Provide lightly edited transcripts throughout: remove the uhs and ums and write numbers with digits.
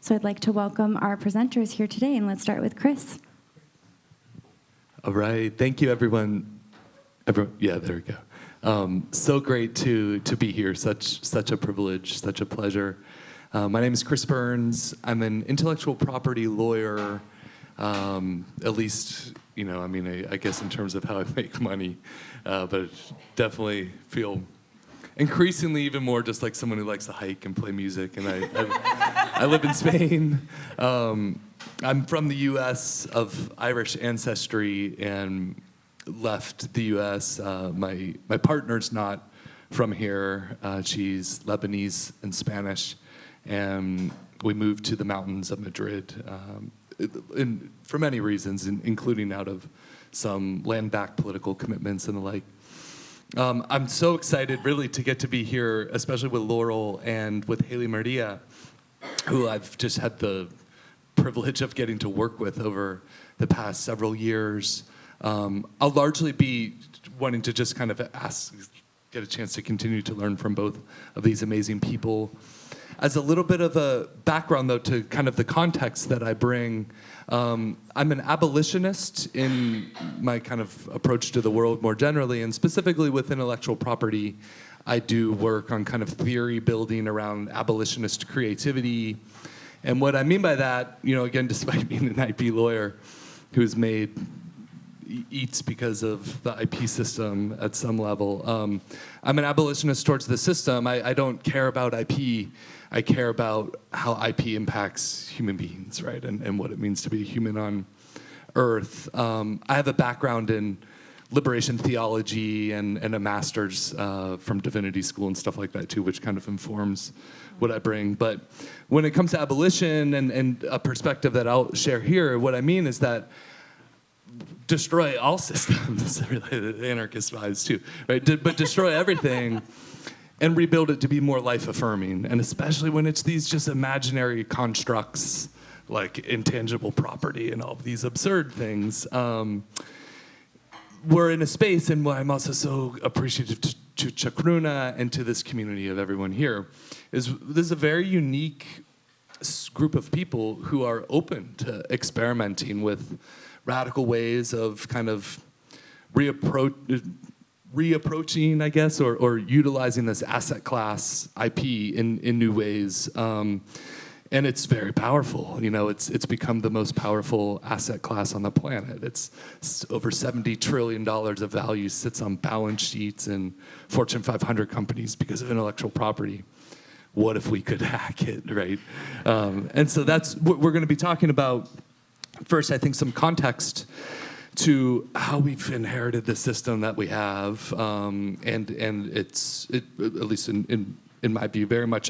So I'd like to welcome our presenters here today, and let's start with Chris. All right, thank you, everyone. Yeah, there we go. So great to be here. Such a privilege, such a pleasure. My name is Chris Burns. I'm an intellectual property lawyer. At least, I guess in terms of how I make money, but definitely feel increasingly even more just like someone who likes to hike and play music. And I live in Spain. I'm from the U.S. of Irish ancestry and left the U.S. My partner's not from here. She's Lebanese and Spanish, and we moved to the mountains of Madrid for many reasons, including out of some land-backed political commitments and the like. I'm so excited, really, to get to be here, especially with Laurel and with Haley Maria, who I've just had the privilege of getting to work with over the past several years. I'll largely be wanting to just kind of get a chance to continue to learn from both of these amazing people. As a little bit of a background, though, to kind of the context that I bring, I'm an abolitionist in my kind of approach to the world more generally, and specifically with intellectual property. I do work on kind of theory building around abolitionist creativity. And what I mean by that, again, despite being an IP lawyer who's eats because of the IP system at some level, I'm an abolitionist towards the system. I don't care about IP. I care about how IP impacts human beings, right, and what it means to be a human on Earth. I have a background in liberation theology and a master's from divinity school and stuff like that, too, which kind of informs what I bring. But when it comes to abolition and a perspective that I'll share here, what I mean is that destroy all systems, really, the anarchist vibes, too, right? But destroy everything and rebuild it to be more life-affirming, and especially when it's these just imaginary constructs like intangible property and all of these absurd things. We're in a space, and what I'm also so appreciative to Chakruna and to this community of everyone here, is there's a very unique group of people who are open to experimenting with radical ways of kind of reapproaching, I guess, or utilizing this asset class IP in new ways. And it's very powerful. It's become the most powerful asset class on the planet. It's over $70 trillion of value sits on balance sheets in Fortune 500 companies because of intellectual property. What if we could hack it, right? And so that's what we're going to be talking about. First, I think some context to how we've inherited the system that we have, and it's at least in my view, very much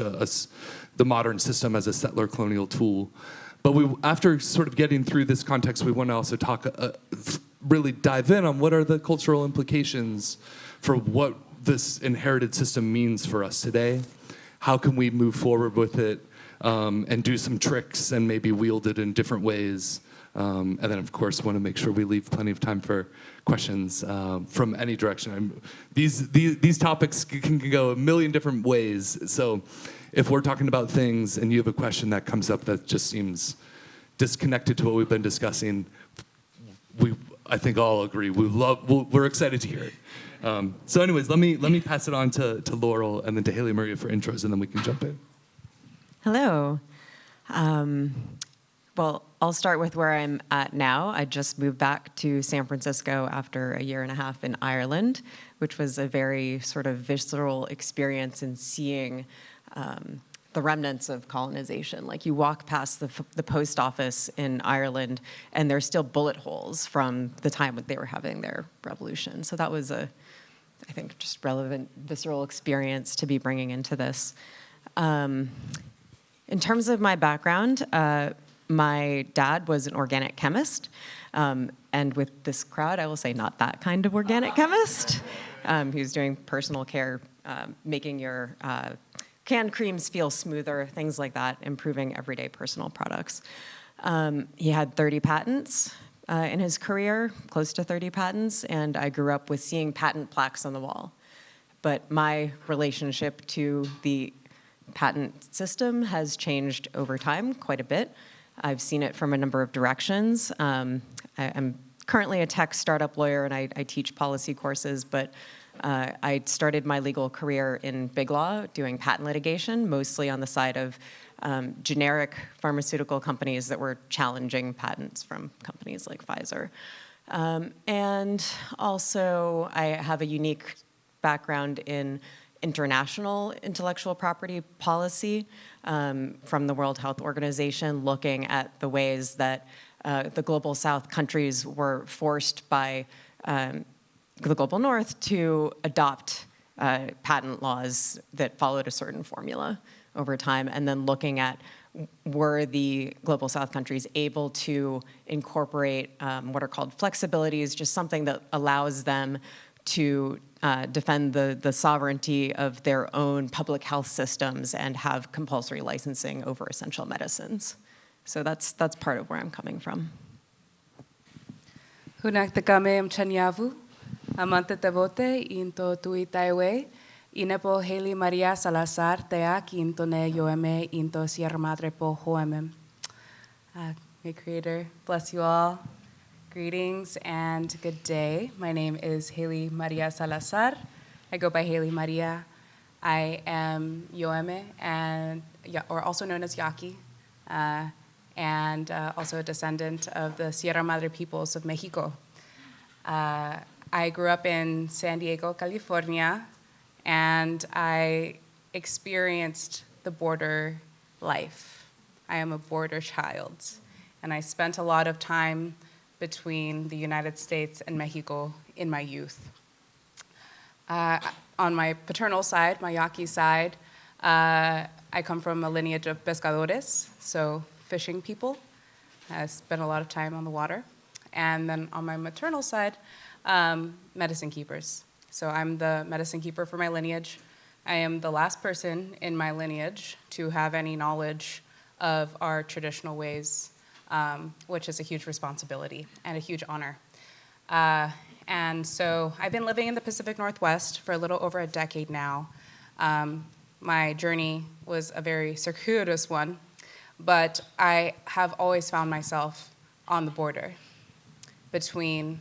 the modern system as a settler-colonial tool. But after sort of getting through this context, we want to also talk, really dive in on what are the cultural implications for what this inherited system means for us today. How can we move forward with it and do some tricks and maybe wield it in different ways? And then, of course, want to make sure we leave plenty of time for questions from any direction. These topics can go a million different ways. So if we're talking about things and you have a question that comes up that just seems disconnected to what we've been discussing, I think all agree. We're excited to hear it. So anyways, let me pass it on to Laurel and then to Haley Maria for intros, and then we can jump in. Hello. Well, I'll start with where I'm at now. I just moved back to San Francisco after a year and a half in Ireland, which was a very sort of visceral experience in seeing the remnants of colonization. Like, you walk past the post office in Ireland, and there's still bullet holes from the time when they were having their revolution. So that was I think, just relevant, visceral experience to be bringing into this. In terms of my background, my dad was an organic chemist, and with this crowd, I will say not that kind of organic chemist. He was doing personal care, making your canned creams feel smoother, things like that, improving everyday personal products. He had 30 patents in his career, close to 30 patents, and I grew up with seeing patent plaques on the wall. But my relationship to the patent system has changed over time quite a bit. I've seen it from a number of directions. I'm currently a tech startup lawyer, and I teach policy courses, but I started my legal career in big law doing patent litigation, mostly on the side of generic pharmaceutical companies that were challenging patents from companies like Pfizer. And also, I have a unique background in international intellectual property policy from the World Health Organization, looking at the ways that the Global South countries were forced by the Global North to adopt patent laws that followed a certain formula over time, and then looking at were the Global South countries able to incorporate what are called flexibilities, just something that allows them to defend the sovereignty of their own public health systems and have compulsory licensing over essential medicines. So that's part of where I'm coming from. Hunak takame mchanyavu, amante tabote into tuitaiwe, inepo Haley Maria Salazar teak into ne yoeme into Sierra Madre po hoemem. May Creator bless you all. Greetings and good day. My name is Haley Maria Salazar. I go by Haley Maria. I am Yoeme, or also known as Yaqui, and also a descendant of the Sierra Madre peoples of Mexico. I grew up in San Diego, California, and I experienced the border life. I am a border child, and I spent a lot of time between the United States and Mexico in my youth. On my paternal side, my Yaqui side, I come from a lineage of pescadores, so fishing people. I spent a lot of time on the water. And then on my maternal side, medicine keepers. So I'm the medicine keeper for my lineage. I am the last person in my lineage to have any knowledge of our traditional ways, which is a huge responsibility and a huge honor. And so I've been living in the Pacific Northwest for a little over a decade now. My journey was a very circuitous one, but I have always found myself on the border between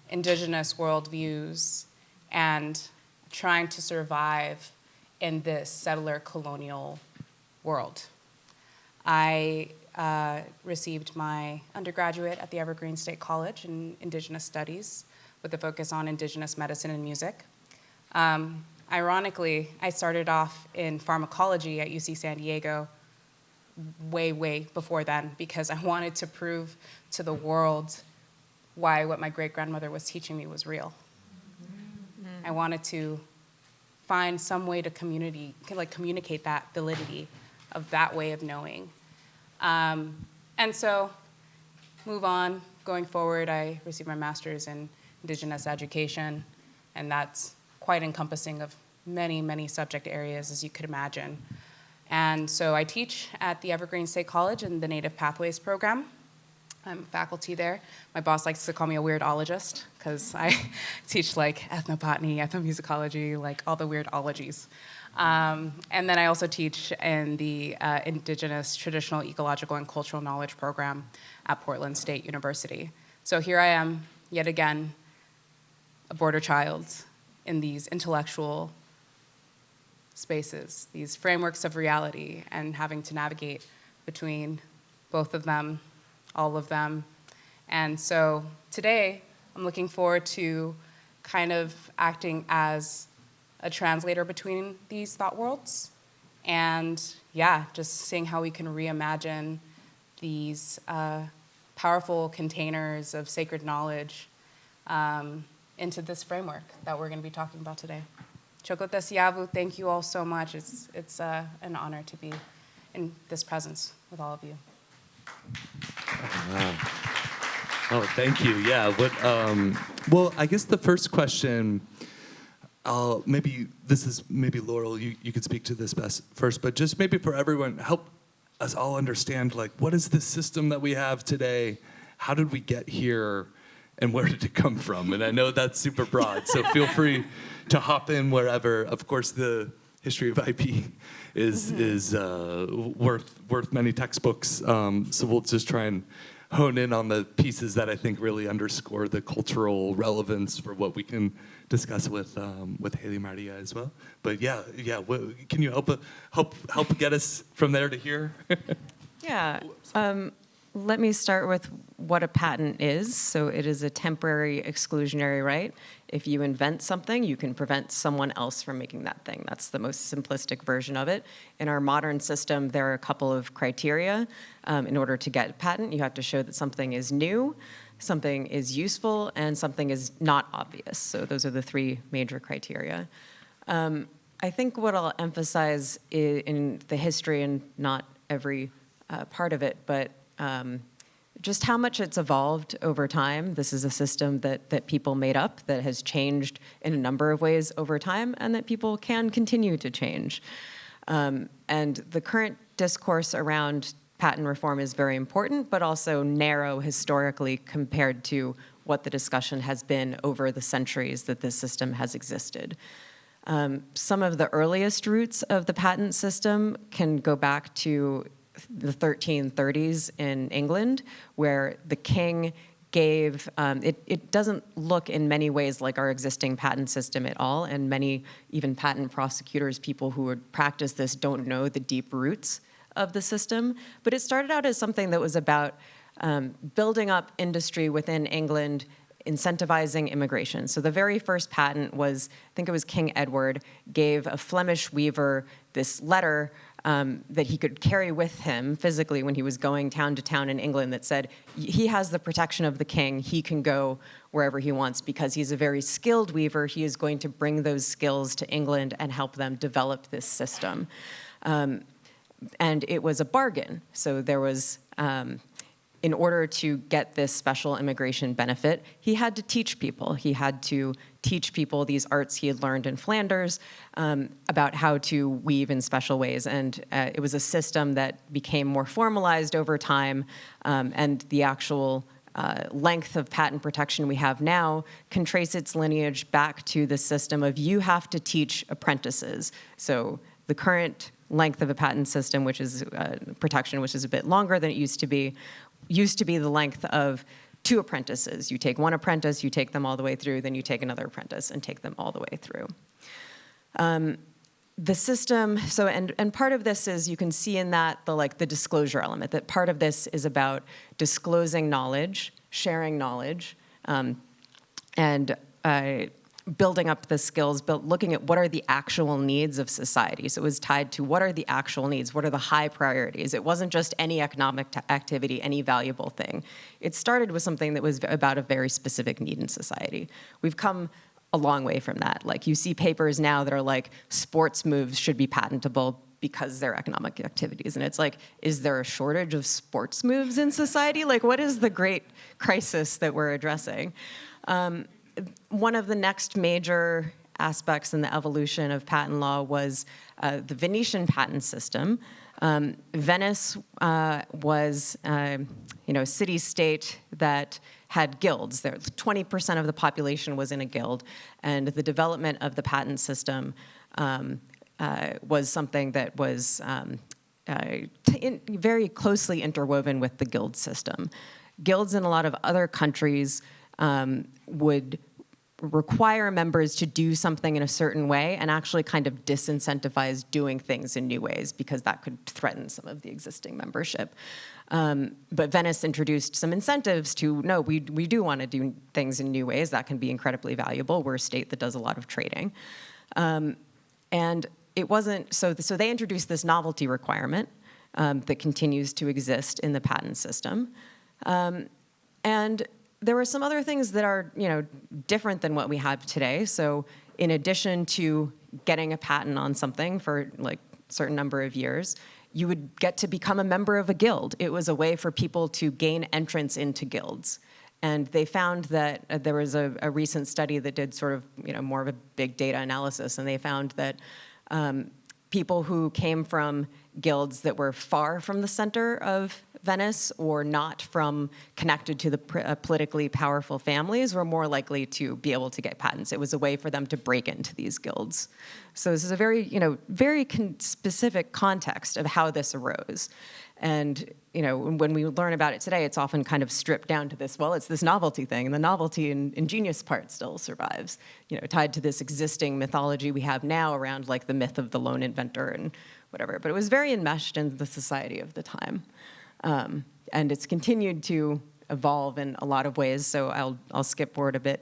indigenous worldviews and trying to survive in this settler-colonial world. I received my undergraduate at the Evergreen State College in Indigenous Studies with a focus on Indigenous medicine and music. Ironically, I started off in pharmacology at UC San Diego way before then because I wanted to prove to the world why what my great-grandmother was teaching me was real. Mm-hmm. I wanted to find some way to communicate that validity of that way of knowing. And so, move on, going forward, I received my master's in Indigenous education, and that's quite encompassing of many subject areas, as you could imagine. And so I teach at the Evergreen State College in the Native Pathways program. I'm faculty there. My boss likes to call me a weirdologist because I teach like ethnobotany, ethnomusicology, like all the weirdologies. And then I also teach in the Indigenous Traditional Ecological and Cultural Knowledge program at Portland State University. So here I am, yet again, a border child in these intellectual spaces, these frameworks of reality, and having to navigate between both of them, all of them. And so today, I'm looking forward to kind of acting as a translator between these thought worlds, and just seeing how we can reimagine these powerful containers of sacred knowledge into this framework that we're going to be talking about today. Chokotes Yavu, thank you all so much. It's an honor to be in this presence with all of you. Wow. Oh, thank you. Yeah. Well, I guess the first question, maybe Laurel, you could speak to this best first, but just maybe for everyone, help us all understand, like, what is the system that we have today? How did we get here? And where did it come from? And I know that's super broad, so feel free to hop in wherever. Of course, the history of IP is worth many textbooks. So we'll just try and hone in on the pieces that I think really underscore the cultural relevance for what we can discuss with Haley Maria as well. But yeah. Can you help get us from there to here? Yeah. Let me start with what a patent is. So it is a temporary exclusionary right. If you invent something, you can prevent someone else from making that thing. That's the most simplistic version of it. In our modern system, there are a couple of criteria. In order to get a patent, you have to show that something is new, something is useful, and something is not obvious. So those are the three major criteria. I think what I'll emphasize in the history, and not every part of it, but just how much it's evolved over time. This is a system that people made up that has changed in a number of ways over time, and that people can continue to change. And the current discourse around patent reform is very important, but also narrow historically compared to what the discussion has been over the centuries that this system has existed. Some of the earliest roots of the patent system can go back to the 1330s in England, where the king gave, it doesn't look in many ways like our existing patent system at all, and many even patent prosecutors, people who would practice this, don't know the deep roots of the system. But it started out as something that was about building up industry within England, incentivizing immigration. So the very first patent was, I think it was King Edward, gave a Flemish weaver this letter that he could carry with him physically when he was going town to town in England that said, he has the protection of the king, he can go wherever he wants because he's a very skilled weaver, he is going to bring those skills to England and help them develop this system. And it was a bargain. So there was, in order to get this special immigration benefit, he had to teach people. He had to teach people these arts he had learned in Flanders about how to weave in special ways. And it was a system that became more formalized over time, and the actual length of patent protection we have now can trace its lineage back to the system of you have to teach apprentices. So the current length of a patent system, which is protection, which is a bit longer than it used to be the length of 2 apprentices. You take one apprentice, you take them all the way through, then you take another apprentice and take them all the way through. The system, so, and part of this is, you can see in that the disclosure element, that part of this is about disclosing knowledge, sharing knowledge, and building up the skills, looking at what are the actual needs of society. So it was tied to what are the actual needs, what are the high priorities. It wasn't just any economic activity, any valuable thing. It started with something that was about a very specific need in society. We've come a long way from that. Like, you see papers now that are like, sports moves should be patentable because they're economic activities. And it's like, is there a shortage of sports moves in society? Like, what is the great crisis that we're addressing? One of the next major aspects in the evolution of patent law was the Venetian patent system. Venice was a city-state that had guilds. 20% of the population was in a guild, and the development of the patent system was something that was very closely interwoven with the guild system. Guilds in a lot of other countries would require members to do something in a certain way and actually kind of disincentivize doing things in new ways because that could threaten some of the existing membership. But Venice introduced some incentives to, no, we do want to do things in new ways. That can be incredibly valuable. We're a state that does a lot of trading. And it wasn't, so they introduced this novelty requirement that continues to exist in the patent system. And there were some other things that are, different than what we have today. So in addition to getting a patent on something for like a certain number of years, you would get to become a member of a guild. It was a way for people to gain entrance into guilds. And they found that there was a recent study that did sort of, more of a big data analysis, and they found that people who came from guilds that were far from the center of Venice or not from connected to the politically powerful families were more likely to be able to get patents. It was a way for them to break into these guilds. So this is a very, very specific context of how this arose. And, when we learn about it today, it's often kind of stripped down to this, well, it's this novelty thing, and the novelty and ingenious part still survives, tied to this existing mythology we have now around like the myth of the lone inventor and whatever. But it was very enmeshed in the society of the time. And it's continued to evolve in a lot of ways, so I'll skip forward a bit.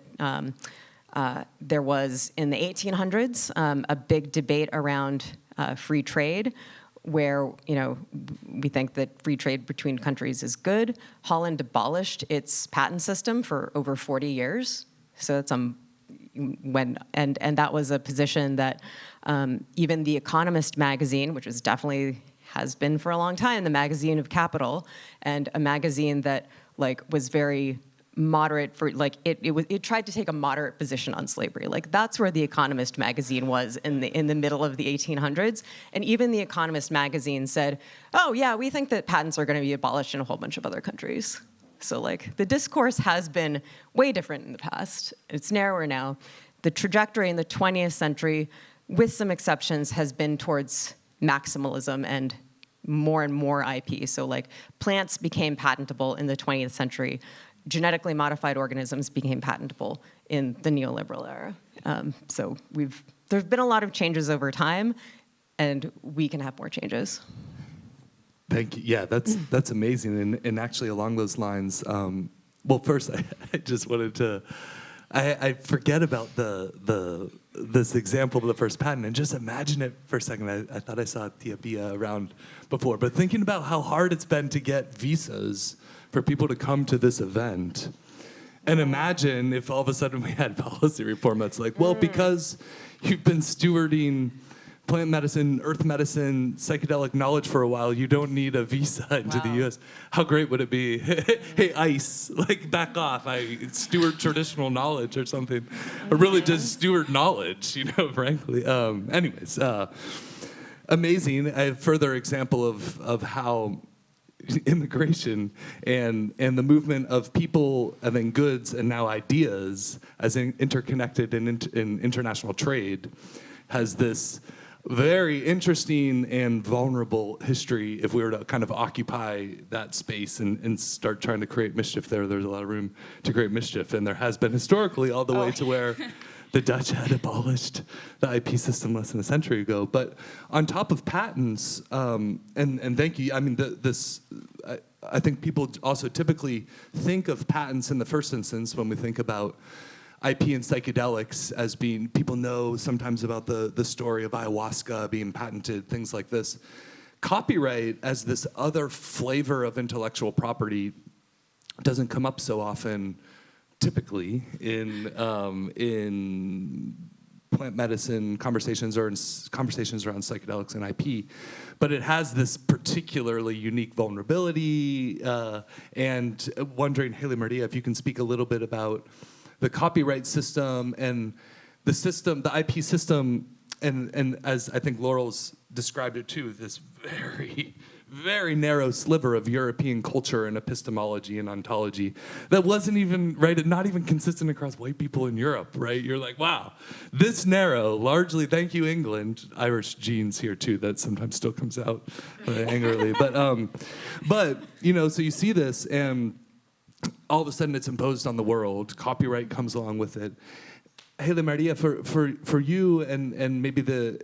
There was, in the 1800s, a big debate around free trade, where we think that free trade between countries is good. Holland abolished its patent system for over 40 years. So that's and that was a position that even The Economist magazine, which has been for a long time the magazine of capital, and a magazine that was very moderate for it tried to take a moderate position on slavery. That's where The Economist magazine was in the middle of the 1800s. And even The Economist magazine said, oh yeah, we think that patents are going to be abolished in a whole bunch of other countries. So the discourse has been way different in the past. It's narrower now. The trajectory in the 20th century, with some exceptions, has been towards maximalism and more IP. So plants became patentable in the 20th century. Genetically modified organisms became patentable in the neoliberal era. So there's been a lot of changes over time, and we can have more changes. Thank you. Yeah, that's amazing. And actually, along those lines, well, first, I just wanted to, I forget about this example of the first patent, and just imagine it for a second. I thought I saw Tia Pia around before, but thinking about how hard it's been to get visas for people to come to this event. And imagine if all of a sudden we had policy reform that's because you've been stewarding plant medicine, earth medicine, psychedelic knowledge for a while, you don't need a visa into the US. How great would it be? Hey, ICE, back off. I steward traditional knowledge or something. Or really just steward knowledge, frankly. Anyways, amazing. A further example of how immigration and the movement of people and then goods and now ideas as interconnected in international trade has this very interesting and vulnerable history. If we were to kind of occupy that space and start trying to create mischief there's a lot of room to create mischief. And there has been historically all the way to where the Dutch had abolished the IP system less than a century ago. But on top of patents, and thank you, I mean, I think people also typically think of patents in the first instance when we think about IP and psychedelics as being, people know sometimes about the story of ayahuasca being patented, things like this. Copyright as this other flavor of intellectual property doesn't come up so often typically in plant medicine conversations or in conversations around psychedelics and IP, but it has this particularly unique vulnerability. And wondering, Haley Maria, if you can speak a little bit about the copyright system and the system, the IP system, and as I think Laurel's described it too, this very, very narrow sliver of European culture and epistemology and ontology that wasn't even, right, not even consistent across white people in Europe, right? You're like, wow, this narrow, largely, thank you, England, Irish genes here too, that sometimes still comes out angrily. But so you see this, and all of a sudden it's imposed on the world. Copyright comes along with it. Haley Maria, for you and maybe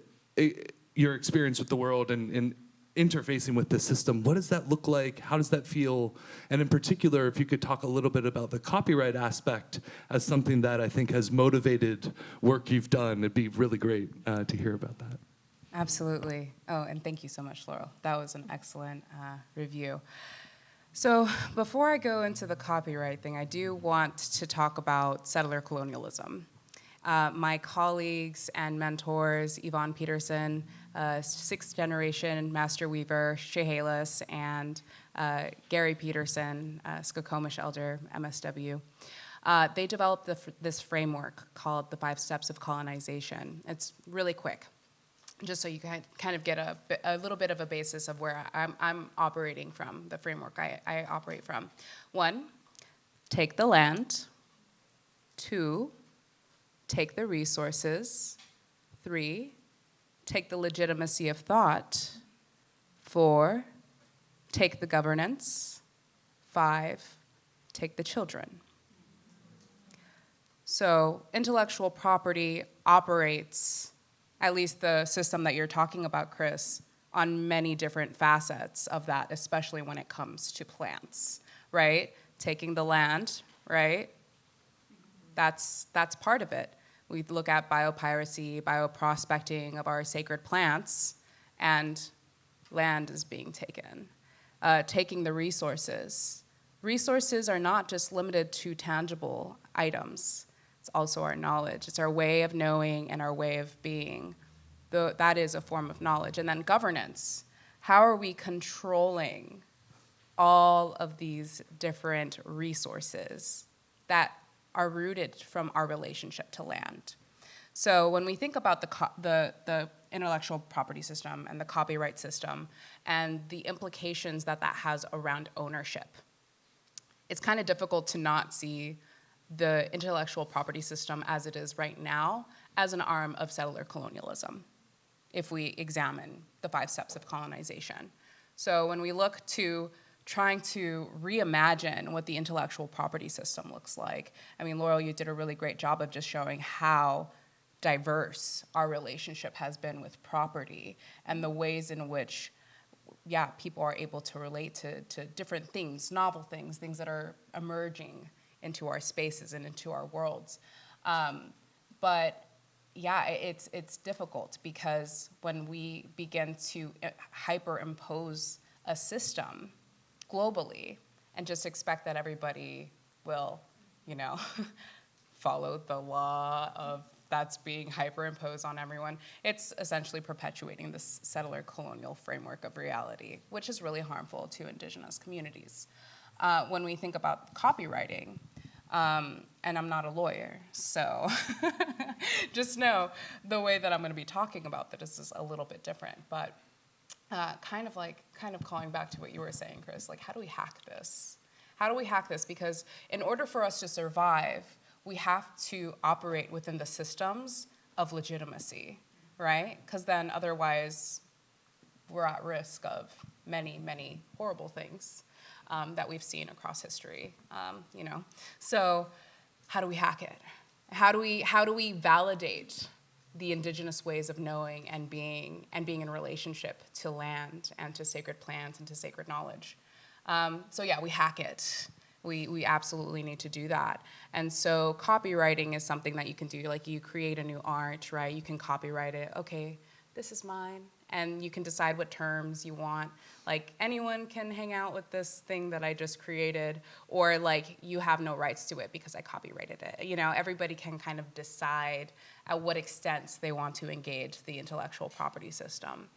your experience with the world and interfacing with the system, what does that look like? How does that feel? And in particular, if you could talk a little bit about the copyright aspect as something that I think has motivated work you've done, it'd be really great to hear about that. Absolutely. Oh, and thank you so much, Laurel. That was an excellent review. So before I go into the copyright thing, I do want to talk about settler colonialism. My colleagues and mentors, Yvonne Peterson, sixth generation master weaver, Chehalis, and Gary Peterson, Skokomish elder, MSW, they developed this framework called the 5 Steps of Colonization. It's really quick. just so you can kind of get a little bit of a basis of where I'm operating from, the framework I operate from. 1, take the land. 2, take the resources. 3, take the legitimacy of thought. 4, take the governance. 5, take the children. So intellectual property operates, at least the system that you're talking about, Chris, on many different facets of that, especially when it comes to plants, right? Taking the land, right? That's part of it. We look at biopiracy, bioprospecting of our sacred plants, and land is being taken. Taking the resources. Resources are not just limited to tangible items. It's also our knowledge. It's our way of knowing and our way of being. That is a form of knowledge. And then governance. How are we controlling all of these different resources that are rooted from our relationship to land? So when we think about the intellectual property system and the copyright system and the implications that has around ownership, it's kind of difficult to not see the intellectual property system as it is right now as an arm of settler colonialism, if we examine the 5 steps of colonization. So when we look to trying to reimagine what the intellectual property system looks like, I mean, Laurel, you did a really great job of just showing how diverse our relationship has been with property and the ways in which, people are able to relate to different things, novel things, things that are emerging into our spaces and into our worlds. It's difficult because when we begin to hyperimpose a system globally and just expect that everybody will, follow the law of that's being hyperimposed on everyone, it's essentially perpetuating this settler-colonial framework of reality, which is really harmful to Indigenous communities. When we think about copywriting, and I'm not a lawyer, so just know the way that I'm going to be talking about this is a little bit different. But kind of calling back to what you were saying, Chris, like, how do we hack this? How do we hack this? Because in order for us to survive, we have to operate within the systems of legitimacy, right? Because then otherwise we're at risk of many, many horrible things that we've seen across history, So how do we hack it? How do we validate the Indigenous ways of knowing and being in relationship to land and to sacred plants and to sacred knowledge? We hack it. We absolutely need to do that. And so copywriting is something that you can do. Like, you create a new art, right? You can copyright it. Okay, this is mine. And you can decide what terms you want. Like, anyone can hang out with this thing that I just created, or like, you have no rights to it because I copyrighted it. Everybody can kind of decide at what extent they want to engage the intellectual property system.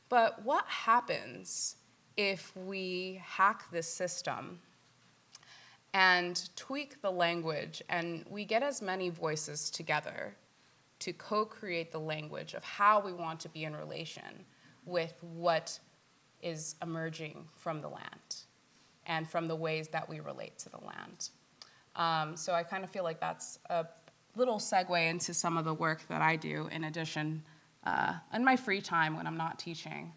But what happens if we hack this system and tweak the language, and we get as many voices together to co-create the language of how we want to be in relation with what is emerging from the land and from the ways that we relate to the land? So I kind of feel like that's a little segue into some of the work that I do in addition. In my free time when I'm not teaching,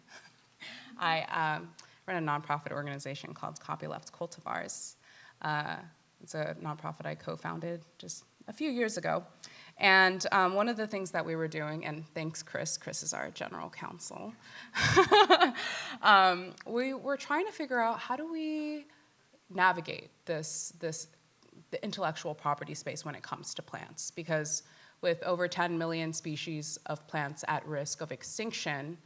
I run a nonprofit organization called Copyleft Cultivars. It's a nonprofit I co-founded just a few years ago. And one of the things that we were doing, and thanks, Chris is our general counsel, we were trying to figure out how do we navigate the intellectual property space when it comes to plants. Because with over 10 million species of plants at risk of extinction,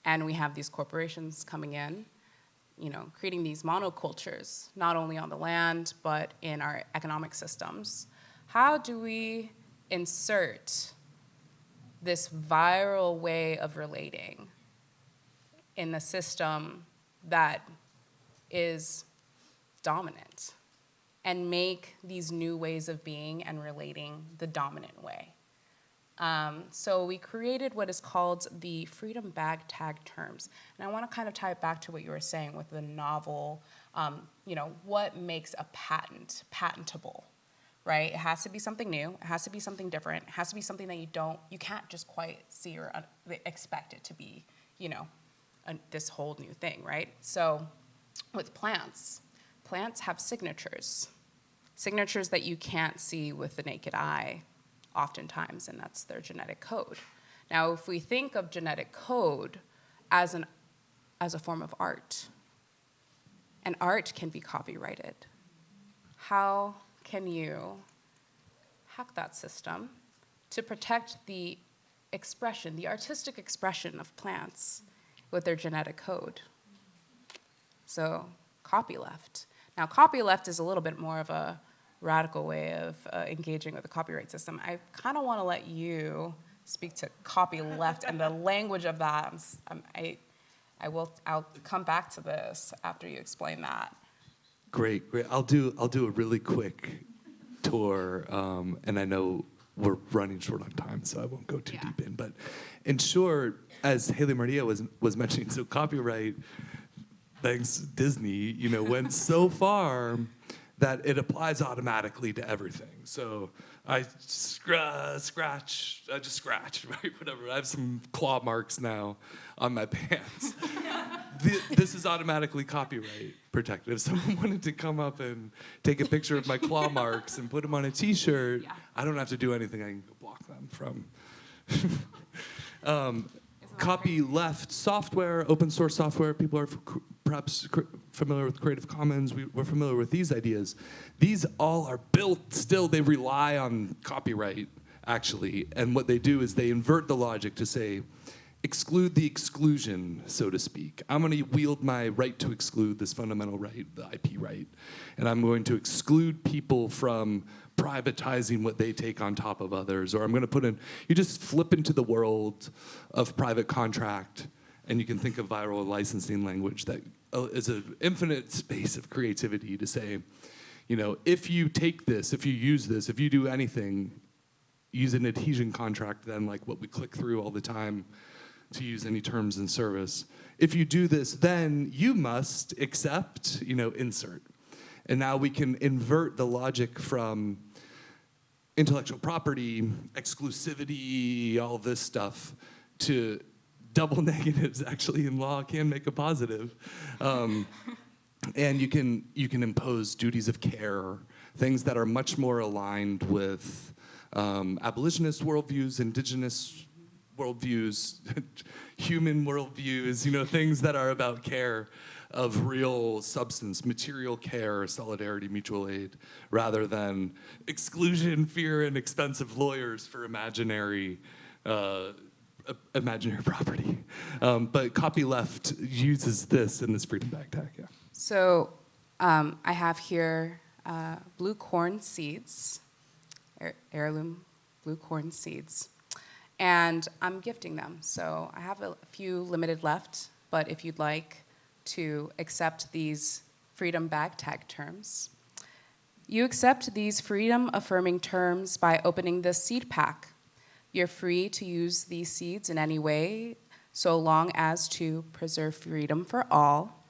and we have these corporations coming in, creating these monocultures, not only on the land, but in our economic systems. How do we insert this viral way of relating in the system that is dominant and make these new ways of being and relating the dominant way? So we created what is called the freedom bag tag terms. And I want to kind of tie it back to what you were saying with the novel, what makes a patent patentable, right? It has to be something new. It has to be something different. It has to be something that you can't just quite see or expect it to be, this whole new thing, right? So with plants have signatures that you can't see with the naked eye oftentimes, and that's their genetic code. Now, if we think of genetic code as a form of art, and art can be copyrighted, how can you hack that system to protect the expression, the artistic expression of plants with their genetic code? So, copyleft. Now, copyleft is a little bit more of a radical way of engaging with the copyright system. I kind of want to let you speak to copyleft and the language of that. I'll come back to this after you explain that. Great. I'll do a really quick tour, and I know we're running short on time, so I won't go too deep in. But in short, as Haley Maria was mentioning, so copyright, thanks Disney, went so far that it applies automatically to everything. So I scratch, right? Whatever. I have some claw marks now on my pants. This is automatically copyright protected. If someone wanted to come up and take a picture of my claw marks and put them on a T-shirt, I don't have to do anything. I can block them from. Copyleft software, open source software. People are perhaps familiar with Creative Commons. We're familiar with these ideas. These all are built still. They rely on copyright, actually. And what they do is they invert the logic to say, exclude the exclusion, so to speak. I'm going to wield my right to exclude, this fundamental right, the IP right. And I'm going to exclude people from privatizing what they take on top of others. Or I'm going to put in, you just flip into the world of private contract, and you can think of viral licensing language that is an infinite space of creativity to say, if you take this, if you use this, if you do anything, use an adhesion contract, then like what we click through all the time to use any terms in service. If you do this, then you must accept, insert. And now we can invert the logic from intellectual property, exclusivity, all this stuff, to double negatives actually in law can make a positive. And you can impose duties of care, things that are much more aligned with abolitionist worldviews, indigenous worldviews, human worldviews, things that are about care of real substance, material care, solidarity, mutual aid, rather than exclusion, fear, and expensive lawyers for imaginary property. But copyleft uses this in this freedom backpack, yeah. So I have here blue corn seeds, heirloom blue corn seeds. And I'm gifting them. So I have a few limited left, but if you'd like to accept these freedom bag tag terms, you accept these freedom-affirming terms by opening this seed pack. You're free to use these seeds in any way, so long as to preserve freedom for all.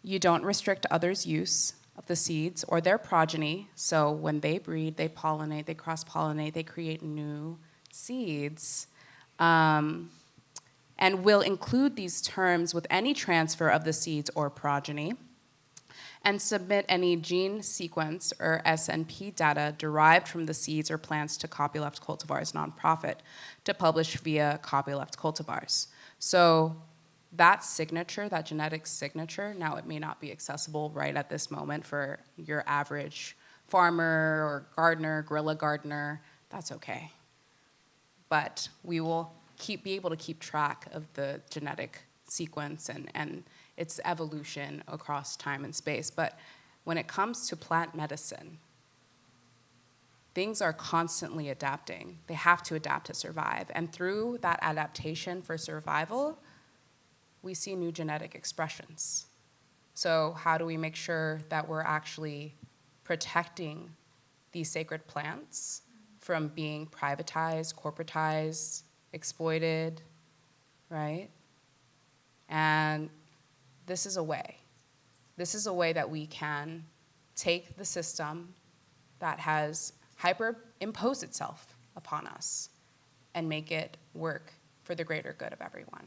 You don't restrict others' use of the seeds or their progeny, so when they breed, they pollinate, they cross-pollinate, they create new seeds, and will include these terms with any transfer of the seeds or progeny, and submit any gene sequence or SNP data derived from the seeds or plants to Copyleft Cultivars nonprofit to publish via Copyleft Cultivars. So that signature, that genetic signature, now it may not be accessible right at this moment for your average farmer or gardener, guerrilla gardener. That's okay. But we will be able to keep track of the genetic sequence and its evolution across time and space. But when it comes to plant medicine, things are constantly adapting. They have to adapt to survive. And through that adaptation for survival, we see new genetic expressions. So how do we make sure that we're actually protecting these sacred plants from being privatized, corporatized, exploited, right? And this is a way. This is a way that we can take the system that has hyper-imposed itself upon us and make it work for the greater good of everyone.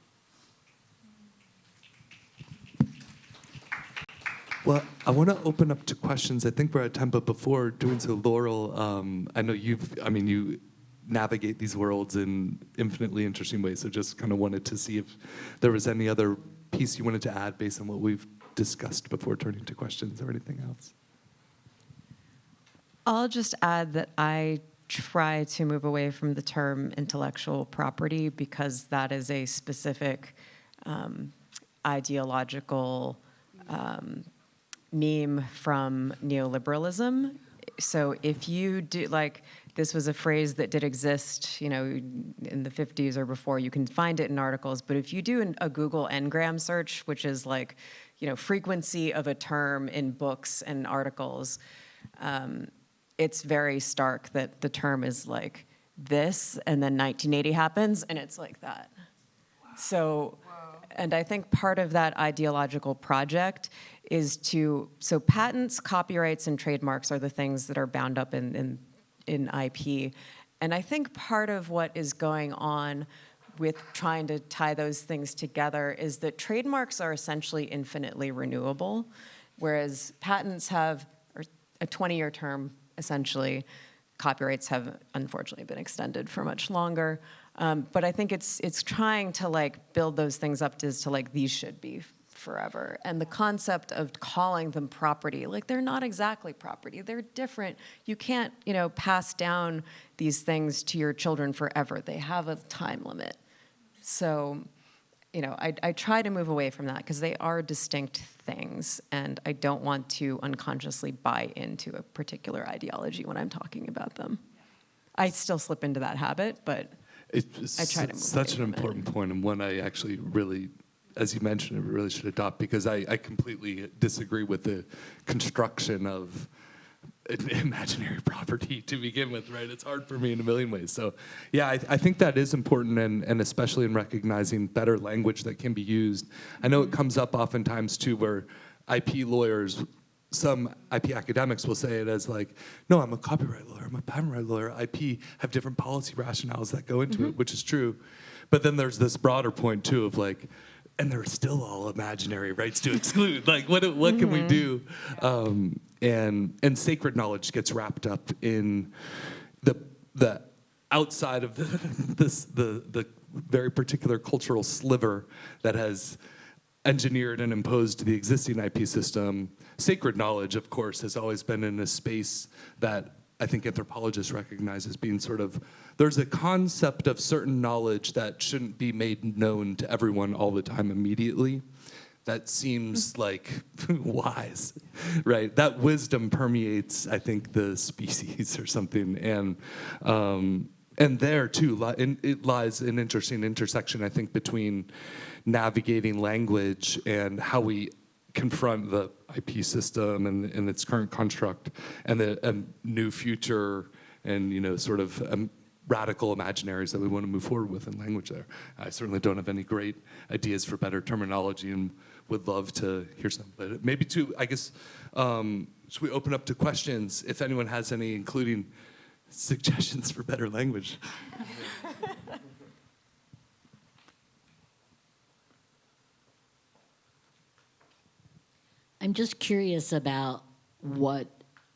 Well, I want to open up to questions. I think we're at time, but before doing so, Laurel, I know you navigate these worlds in infinitely interesting ways, so just kind of wanted to see if there was any other piece you wanted to add based on what we've discussed before turning to questions or anything else. I'll just add that I try to move away from the term intellectual property because that is a specific ideological meme from neoliberalism. So if you do, this was a phrase that did exist, in the 50s or before. You can find it in articles. But if you do a Google Ngram search, which is frequency of a term in books and articles, it's very stark that the term is like this, and then 1980 happens, and it's like that. Wow. So, and I think part of that ideological project is so patents, copyrights, and trademarks are the things that are bound up in IP. And I think part of what is going on with trying to tie those things together is that trademarks are essentially infinitely renewable, whereas patents have a 20-year term, essentially. Copyrights have unfortunately been extended for much longer. But I think it's trying to build those things up to these should be forever. And the concept of calling them property, they're not exactly property. They're different. You can't, pass down these things to your children forever. They have a time limit. So, I try to move away from that because they are distinct things, and I don't want to unconsciously buy into a particular ideology when I'm talking about them. I still slip into that habit, but it's I try to move such away an from important point, and one I actually really, as you mentioned, I really should adopt, because I completely disagree with the construction of imaginary property to begin with, right? It's hard for me in a million ways. So yeah, I think that is important, and especially in recognizing better language that can be used. I know it comes up oftentimes too where IP lawyers, some IP academics will say it as no, I'm a copyright lawyer, I'm a patent right lawyer. IP have different policy rationales that go into it, which is true. But then there's this broader point too of and they're still all imaginary rights to exclude. What can we do? And sacred knowledge gets wrapped up in the outside of the very particular cultural sliver that has engineered and imposed the existing IP system. Sacred knowledge, of course, has always been in a space that I think anthropologists recognize as being there's a concept of certain knowledge that shouldn't be made known to everyone all the time immediately. That seems wise, right? That wisdom permeates, I think, the species or something. And there, too, it lies an interesting intersection, I think, between navigating language and how we confront the IP system and its current construct and the new future and, radical imaginaries that we want to move forward with in language there. I certainly don't have any great ideas for better terminology and would love to hear some. But maybe too, I guess, should we open up to questions if anyone has any, including suggestions for better language? I'm just curious about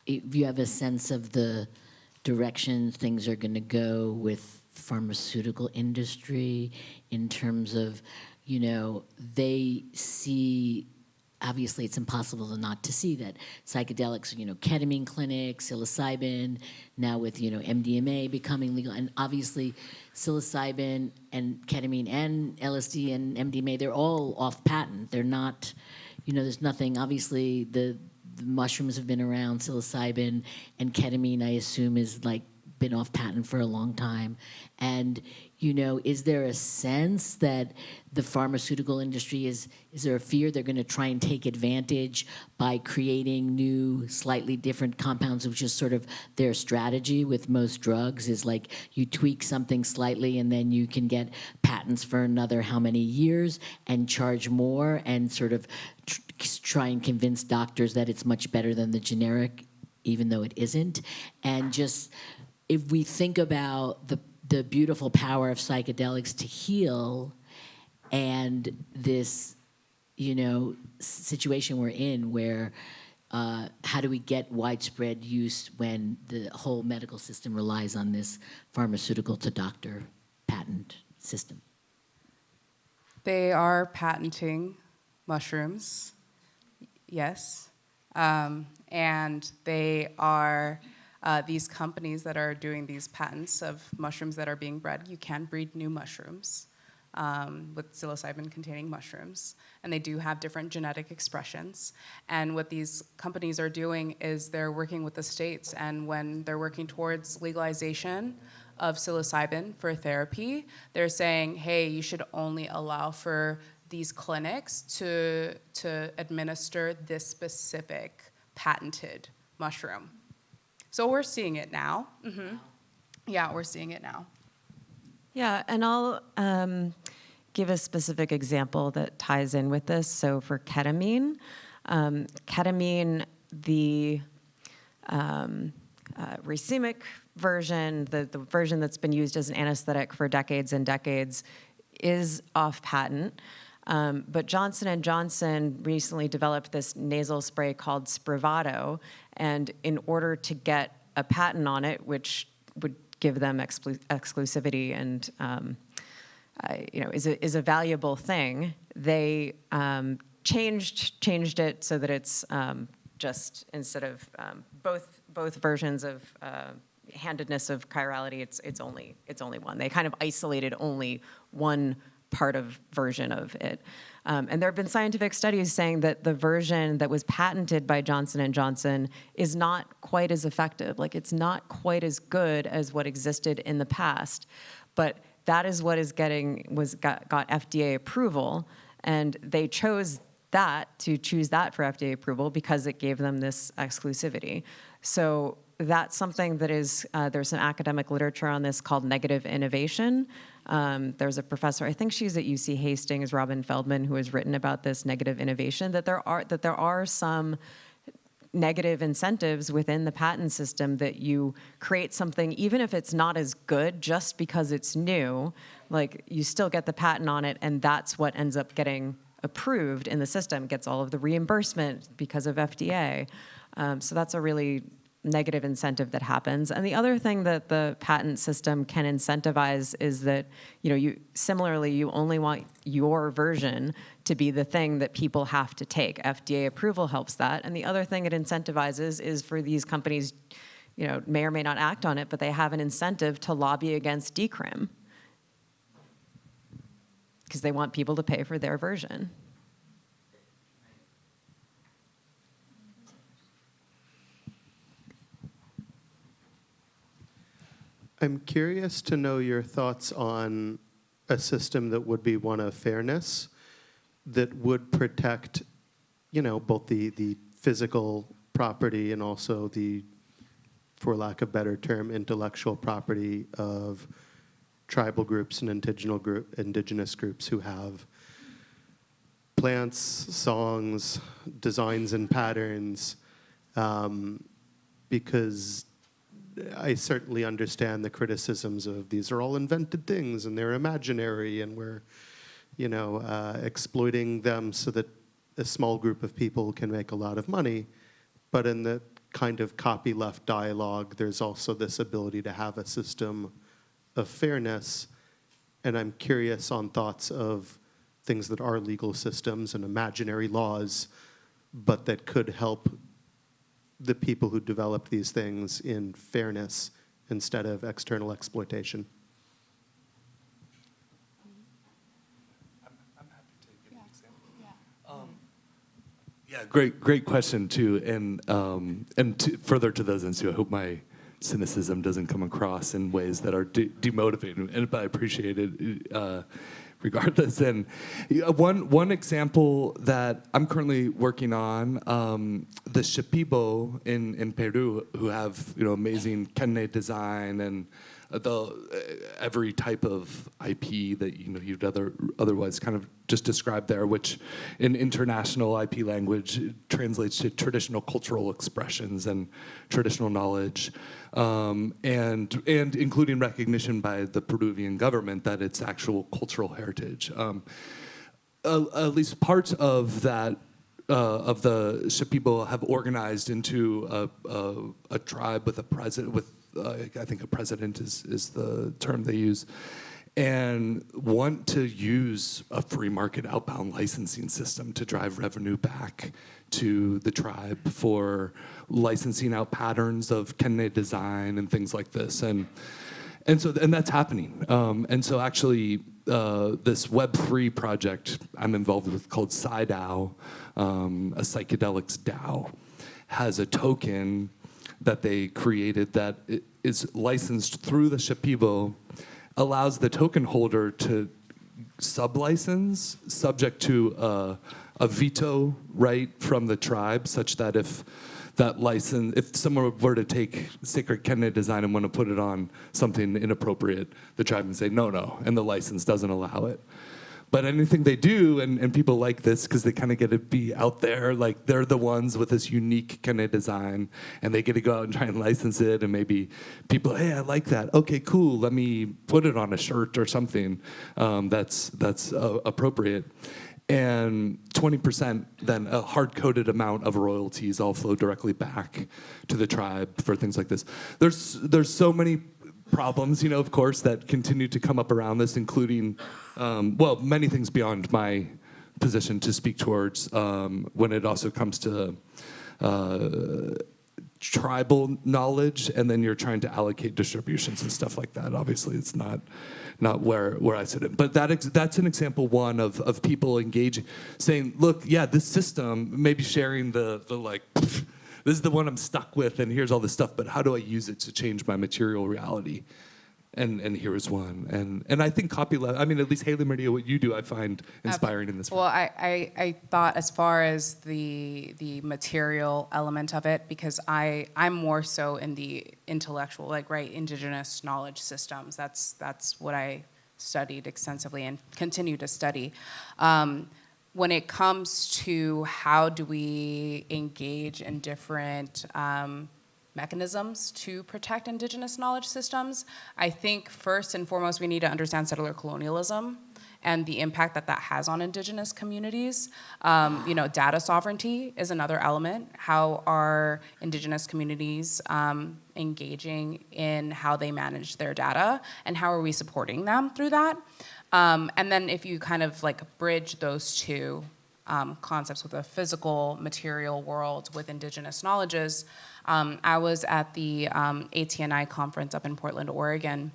if you have a sense of the direction things are going to go with pharmaceutical industry in terms of, they see, obviously it's impossible not to see that psychedelics, ketamine clinics, psilocybin, now with, MDMA becoming legal, and obviously psilocybin and ketamine and LSD and MDMA, they're all off patent. They're not, there's nothing, obviously the mushrooms have been around, psilocybin and ketamine, I assume, is been off patent for a long time. And, you know, is there a sense that the pharmaceutical industry is there a fear they're going to try and take advantage by creating new, slightly different compounds, which is sort of their strategy with most drugs, is like you tweak something slightly and then you can get patents for another how many years and charge more and sort of try and convince doctors that it's much better than the generic, even though it isn't. And just, if we think about the beautiful power of psychedelics to heal, and this, you know, situation we're in where how do we get widespread use when the whole medical system relies on this pharmaceutical to doctor patent system? They are patenting mushrooms, yes. And they are these companies that are doing these patents of mushrooms that are being bred. You can breed new mushrooms with psilocybin-containing mushrooms, and they do have different genetic expressions. And what these companies are doing is they're working with the states, and when they're working towards legalization of psilocybin for therapy, they're saying, hey, you should only allow for these clinics to administer this specific patented mushroom. So we're seeing it now. Mm-hmm. Yeah, we're seeing it now. Yeah, and I'll give a specific example that ties in with this. So for ketamine, the racemic version, the version that's been used as an anesthetic for decades and decades, is off patent. But Johnson & Johnson recently developed this nasal spray called Spravato, and in order to get a patent on it, which would give them exclusivity and is a valuable thing, they changed it so that it's just, instead of both versions of handedness of chirality, it's only one. They kind of isolated only one version of it. And there have been scientific studies saying that the version that was patented by Johnson & Johnson is not quite as effective. Like, it's not quite as good as what existed in the past. But that is what got FDA approval. And they chose that for FDA approval because it gave them this exclusivity. So that's something that is, there's some academic literature on this called negative innovation. There's a professor, I think she's at UC Hastings, Robin Feldman, who has written about this negative innovation, that there are some negative incentives within the patent system, that you create something, even if it's not as good, just because it's new, like, you still get the patent on it, and that's what ends up getting approved in the system, gets all of the reimbursement because of FDA. So that's a really negative incentive that happens. And the other thing that the patent system can incentivize is that, you only want your version to be the thing that people have to take. FDA approval helps that. And the other thing it incentivizes is for these companies, may or may not act on it, but they have an incentive to lobby against decrim because they want people to pay for their version. I'm curious to know your thoughts on a system that would be one of fairness, that would protect, both the physical property and also the, for lack of a better term, intellectual property of tribal groups and indigenous groups who have plants, songs, designs, and patterns, because I certainly understand the criticisms of these are all invented things and they're imaginary and we're, exploiting them so that a small group of people can make a lot of money. But in the kind of copyleft dialogue, there's also this ability to have a system of fairness. And I'm curious on thoughts of things that are legal systems and imaginary laws, but that could help the people who develop these things in fairness instead of external exploitation. I'm happy to give an example. Yeah, great question too. And further to those ends too, I hope my cynicism doesn't come across in ways that are demotivating, but I appreciate it regardless. And one example that I'm currently working on, the Shipibo in Peru, who have amazing kenne design and every type of IP that you'd otherwise kind of just describe there, which in international IP language translates to traditional cultural expressions and traditional knowledge, and including recognition by the Peruvian government that it's actual cultural heritage. At least parts of that. Of the Shipibo have organized into a tribe with a president, I think a president is the term they use, and want to use a free market outbound licensing system to drive revenue back to the tribe for licensing out patterns of kenne design and things like this. And that's happening. And so actually, this Web3 project I'm involved with called PsyDAO, a psychedelics DAO, has a token that they created that is licensed through the Shipibo, allows the token holder to sub-license subject to a veto right from the tribe, such that if someone were to take sacred kenne design and want to put it on something inappropriate, the tribe can say no, and the license doesn't allow it. But anything they do, and people like this because they kind of get to be out there, like they're the ones with this unique kenne design, and they get to go out and try and license it, and maybe people, hey, I like that. Okay, cool. Let me put it on a shirt or something that's appropriate. And 20%, then a hard-coded amount of royalties all flow directly back to the tribe for things like this. There's so many problems, of course, that continue to come up around this, including, many things beyond my position to speak towards when it also comes to tribal knowledge, and then you're trying to allocate distributions and stuff like that. Obviously, it's not where I sit in. But that's an example one of people engaging, saying, look, yeah, this system, maybe sharing the like, this is the one I'm stuck with, and here's all this stuff, but how do I use it to change my material reality? And here is one. And I think copyleft, at least Haley Maria, what you do, I find inspiring in this. Well, I thought as far as the material element of it, because I'm more so in the intellectual, indigenous knowledge systems. That's what I studied extensively and continue to study. When it comes to how do we engage in different mechanisms to protect indigenous knowledge systems, I think first and foremost we need to understand settler colonialism and the impact that has on indigenous communities. Data sovereignty is another element. How are indigenous communities engaging in how they manage their data, and how are we supporting them through that? And then if you kind of bridge those two concepts with a physical, material world with indigenous knowledges, I was at the ATNI conference up in Portland, Oregon,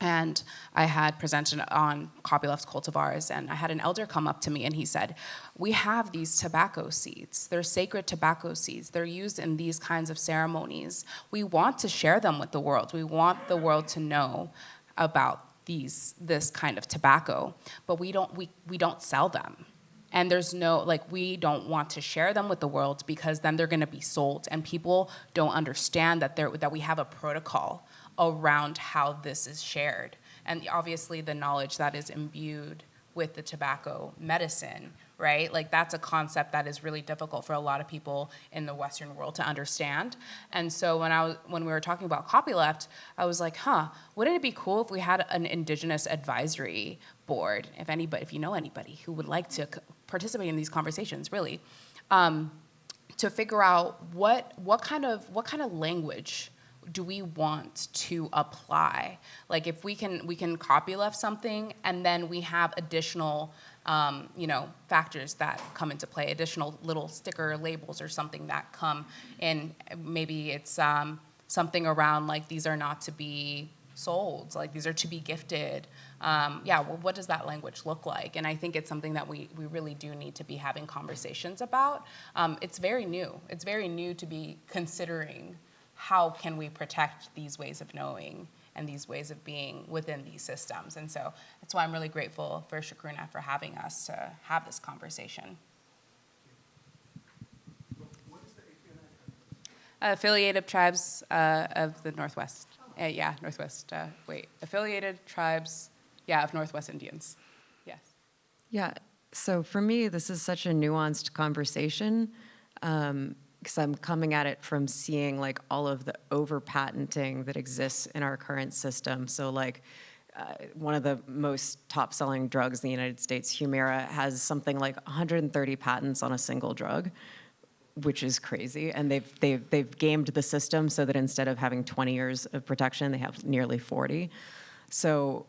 and I had presented on copyleft cultivars, and I had an elder come up to me and he said, we have these tobacco seeds. They're sacred tobacco seeds. They're used in these kinds of ceremonies. We want to share them with the world. We want the world to know about this kind of tobacco, but we don't sell them. And there's no, we don't want to share them with the world because then they're gonna be sold, and people don't understand that we have a protocol around how this is shared. And obviously the knowledge that is imbued with the tobacco medicine, right? That's a concept that is really difficult for a lot of people in the Western world to understand. And so when we were talking about copyleft, I was like, wouldn't it be cool if we had an indigenous advisory board, if you know anybody who would like to participate in these conversations, really, to figure out what kind of language do we want to apply? If we can copyleft something, and then we have additional factors that come into play, additional little sticker labels or something that come in. Maybe it's something around these are not to be sold, these are to be gifted. What does that language look like? And I think it's something that we really do need to be having conversations about. It's very new. It's very new to be considering how can we protect these ways of knowing and these ways of being within these systems? And so that's why I'm really grateful for Shakruna for having us to have this conversation. Affiliated Tribes of the Northwest. Northwest. Affiliated Tribes, of Northwest Indians. Yes. Yeah, so for me, this is such a nuanced conversation because I'm coming at it from seeing like all of the over-patenting that exists in our current system. So like one of the most top-selling drugs in the United States, Humira, has something like 130 patents on a single drug, which is crazy. And they've gamed the system so that instead of having 20 years of protection, they have nearly 40. So,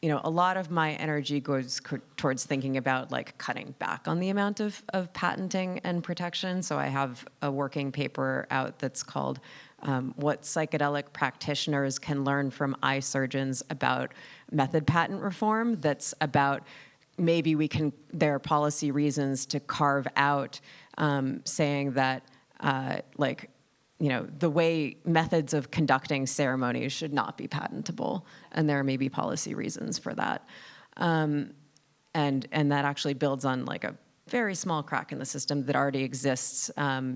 a lot of my energy goes towards thinking about like cutting back on the amount of patenting and protection. So I have a working paper out that's called What Psychedelic Practitioners Can Learn from Eye Surgeons About Method Patent Reform. That's about maybe there are policy reasons to carve out saying that the way methods of conducting ceremonies should not be patentable, and there may be policy reasons for that. And that actually builds on like a very small crack in the system that already exists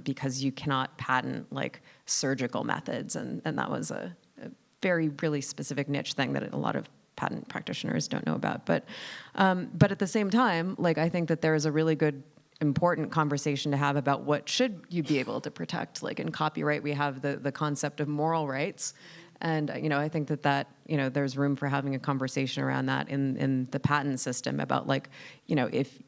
because you cannot patent like surgical methods, and that was a very really specific niche thing that a lot of patent practitioners don't know about. But at the same time, like I think that there is a really good important conversation to have about what should you be able to protect. Like in copyright, we have the concept of moral rights. And, I think that there's room for having a conversation around that in the patent system about like, if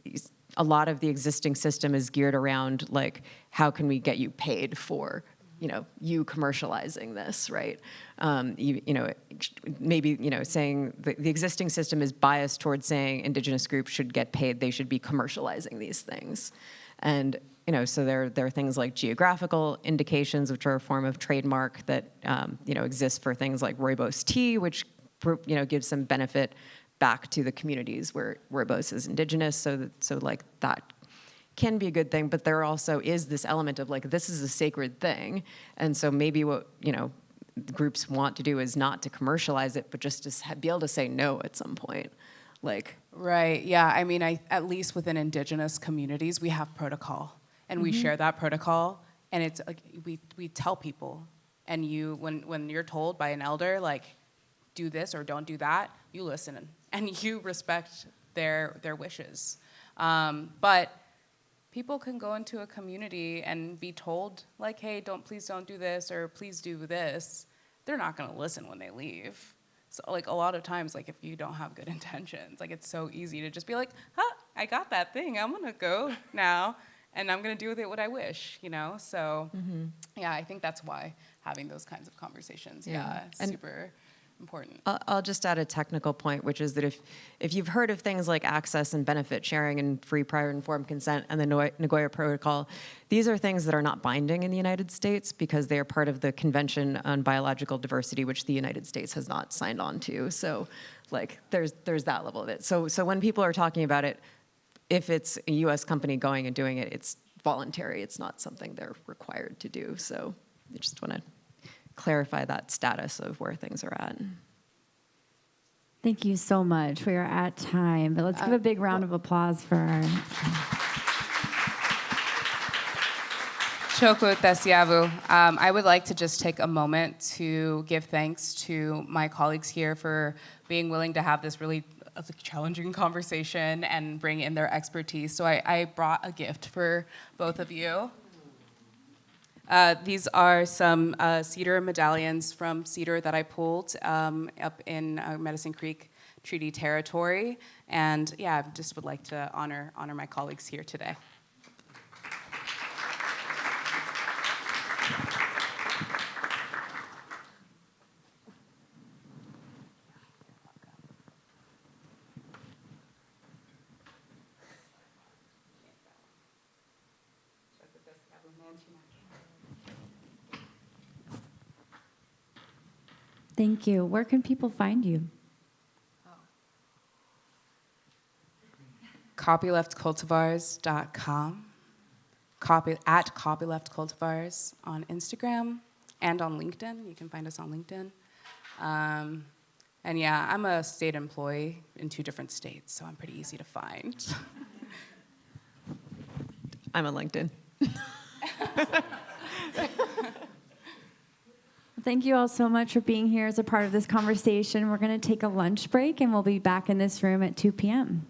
a lot of the existing system is geared around like, how can we get you paid for you commercializing this, right? Maybe, saying the existing system is biased towards saying Indigenous groups should get paid, they should be commercializing these things. And, so there are things like geographical indications, which are a form of trademark that, exists for things like rooibos tea, which, gives some benefit back to the communities where rooibos is Indigenous, so like that can be a good thing, but there also is this element of like, this is a sacred thing. And so maybe what, groups want to do is not to commercialize it, but just to be able to say no at some point. Like, right, yeah, I mean, at least within Indigenous communities, we have protocol, and we share that protocol, and it's like, we tell people, and when you're told by an elder, like, do this or don't do that, you listen, and you respect their wishes. But people can go into a community and be told, like, hey, please don't do this, or please do this. They're not gonna listen when they leave. So, like, a lot of times, like, if you don't have good intentions, like, it's so easy to just be like, I got that thing, I'm gonna go now, and I'm gonna do with it what I wish, So, yeah, I think that's why having those kinds of conversations, super important. I'll just add a technical point, which is that if you've heard of things like access and benefit sharing and free prior informed consent and the Nagoya Protocol, these are things that are not binding in the United States because they are part of the Convention on Biological Diversity, which the United States has not signed on to. So, like, there's that level of it. So when people are talking about it, if it's a U.S. company going and doing it, it's voluntary. It's not something they're required to do. So I just want to clarify that status of where things are at. Thank you so much. We are at time, but let's give a big round of applause for our... Choku Tesiavu. I would like to just take a moment to give thanks to my colleagues here for being willing to have this really challenging conversation and bring in their expertise. So I brought a gift for both of you. These are some cedar medallions from cedar that I pulled up in Medicine Creek Treaty Territory. And yeah, I just would like to honor my colleagues here today. Thank you. Where can people find you? Copyleftcultivars.com, at Copyleftcultivars on Instagram, and on LinkedIn. You can find us on LinkedIn. And yeah, I'm a state employee in 2 different states, so I'm pretty easy to find. I'm on LinkedIn. Thank you all so much for being here as a part of this conversation. We're going to take a lunch break, and we'll be back in this room at 2 p.m.